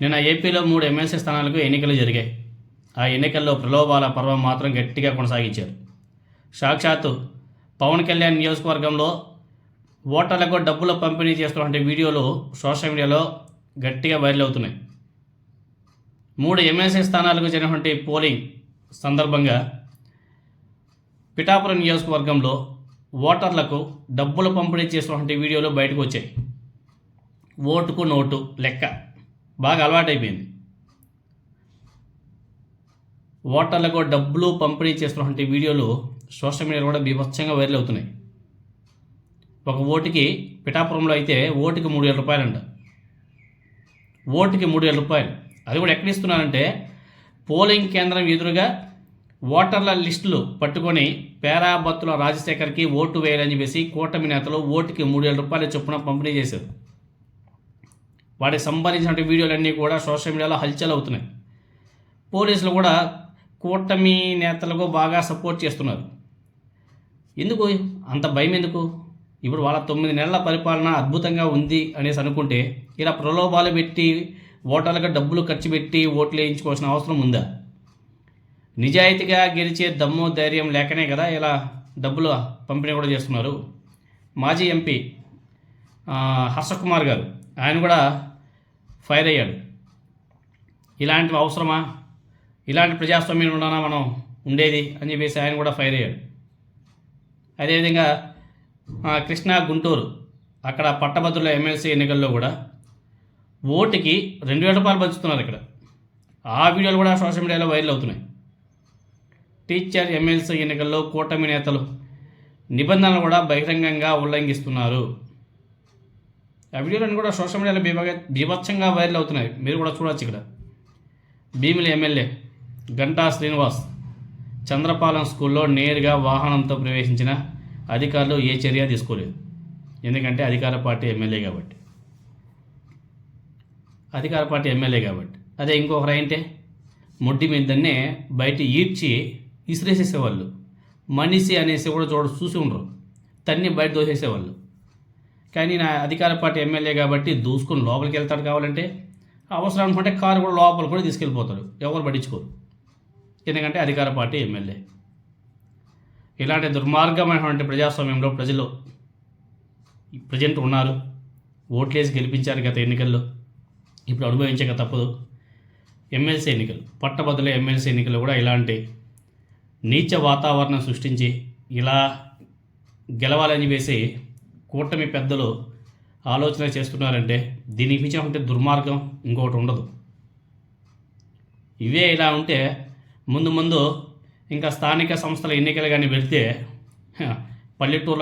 నిన్న ఏపీలో 3 ఎమ్మెల్సీ స్థానాలకు ఎన్నికలు జరిగాయి. ఆ ఎన్నికల్లో ప్రలోభాల పర్వం మాత్రం గట్టిగా కొనసాగించారు. సాక్షాత్తు పవన్ కళ్యాణ్ నియోజకవర్గంలో ఓటర్లకు డబ్బులు పంపిణీ చేస్తున్నటువంటి వీడియోలు సోషల్ మీడియాలో గట్టిగా వైరల్ అవుతున్నాయి. 3 ఎమ్మెల్సీ స్థానాలకు జరిగినటువంటి పోలింగ్ సందర్భంగా పిఠాపురం నియోజకవర్గంలో ఓటర్లకు డబ్బులు పంపిణీ చేస్తున్నటువంటి వీడియోలు బయటకు వచ్చాయి. ఓటుకు నోటు లెక్క బాగా అలవాటైపోయింది. ఓటర్లకు డబ్బులు పంపిణీ చేస్తున్నటువంటి వీడియోలు సోషల్ మీడియాలో కూడా బీభత్సంగా వైరల్ అవుతున్నాయి. ఒక ఓటుకి పిఠాపురంలో అయితే ఓటుకి 3,000 రూపాయలంట. ఓటుకి 3,000 రూపాయలు. అది కూడా ఎక్కడ ఇస్తున్నారంటే పోలింగ్ కేంద్రం ఎదురుగా ఓటర్ల లిస్టులు పట్టుకొని పేరాబత్తుల రాజశేఖర్కి ఓటు వేయాలని చెప్పేసి కూటమి నేతలు ఓటుకి 3,000 రూపాయల చొప్పున పంపిణీ చేశారు. వాటికి సంబంధించిన వీడియోలన్నీ కూడా సోషల్ మీడియాలో హల్చల్ అవుతున్నాయి. పోలీసులు కూడా కూటమి నేతలకు బాగా సపోర్ట్ చేస్తున్నారు. ఎందుకు అంత భయం ఎందుకు? ఇప్పుడు వాళ్ళ 9 నెలల పరిపాలన అద్భుతంగా ఉంది అనేసి అనుకుంటే ఇలా ప్రలోభాలు పెట్టి ఓటర్లకు డబ్బులు ఖర్చు పెట్టి ఓట్లు వేయించుకోవాల్సిన అవసరం ఉందా? నిజాయితీగా గెలిచే దమ్ము ధైర్యం లేకనే కదా ఇలా డబ్బులు పంపిణీ కూడా చేస్తున్నారు. మాజీ ఎంపీ హర్షకుమార్ గారు ఆయన కూడా ఫైర్ అయ్యాడు. ఇలాంటివి అవసరమా? ఇలాంటి ప్రజాస్వామ్యం ఉండనా మనం ఉండేది అని చెప్పేసి ఆయన కూడా ఫైర్ అయ్యాడు. అదేవిధంగా కృష్ణా గుంటూరు అక్కడ పట్టభద్రుల ఎమ్మెల్సీ ఎన్నికల్లో కూడా ఓటుకి 2,000 రూపాయలు పంచుతున్నారు. ఇక్కడ ఆ వీడియోలు కూడా సోషల్ మీడియాలో వైరల్ అవుతున్నాయి. టీచర్ ఎమ్మెల్సీ ఎన్నికల్లో కూటమి నేతలు నిబంధనలు కూడా బహిరంగంగా ఉల్లంఘిస్తున్నారు. ఆ వీడియోలన్నీ కూడా సోషల్ మీడియాలో బీభత్సంగా వైరల్ అవుతున్నాయి. మీరు కూడా చూడవచ్చు. ఇక్కడ భీమిలి ఎమ్మెల్యే గంటా శ్రీనివాస్ చంద్రపాలెం స్కూల్లో నేరుగా వాహనంతో ప్రవేశించిన అధికారులు ఏ చర్య తీసుకోలేదు. ఎందుకంటే అధికార పార్టీ ఎమ్మెల్యే కాబట్టి. అదే ఇంకొకరు అయితే ముడ్డి మీదనే బయట ఈడ్చి ఇసిరేసేసేవాళ్ళు. మనిషి అనేసి కూడా చూసి ఉండరు, తన్ని బయట దోసేసేవాళ్ళు. కానీ నా అధికార పార్టీ ఎమ్మెల్యే కాబట్టి దూసుకొని లోపలికి వెళ్తాడు. కావాలంటే అవసరం అనుకుంటే కారు కూడా లోపల కూడా తీసుకెళ్ళిపోతాడు. ఎవరు పట్టించుకోరు, ఎందుకంటే అధికార పార్టీ ఎమ్మెల్యే. ఇలాంటి దుర్మార్గమైనటువంటి ప్రజాస్వామ్యంలో ప్రజలు ప్రజెంట్ ఉన్నారు. ఓట్లేసి గెలిపించారు గత ఎన్నికల్లో. ఇప్పుడు అనుభవించక తప్పదు. ఎమ్మెల్సీ ఎన్నికలు, పట్టభద్రుల ఎమ్మెల్సీ ఎన్నికలు కూడా ఇలాంటి నీచ వాతావరణం సృష్టించి ఇలా గెలవాలని వేసి కూటమి పెద్దలు ఆలోచన చేస్తున్నారంటే దీనికి మించినటువంటి దుర్మార్గం ఇంకొకటి ఉండదు. ఇవే ఇలా ఉంటే ముందు ఇంకా స్థానిక సంస్థల ఎన్నికలు కానీ వెళ్తే పల్లెటూరులో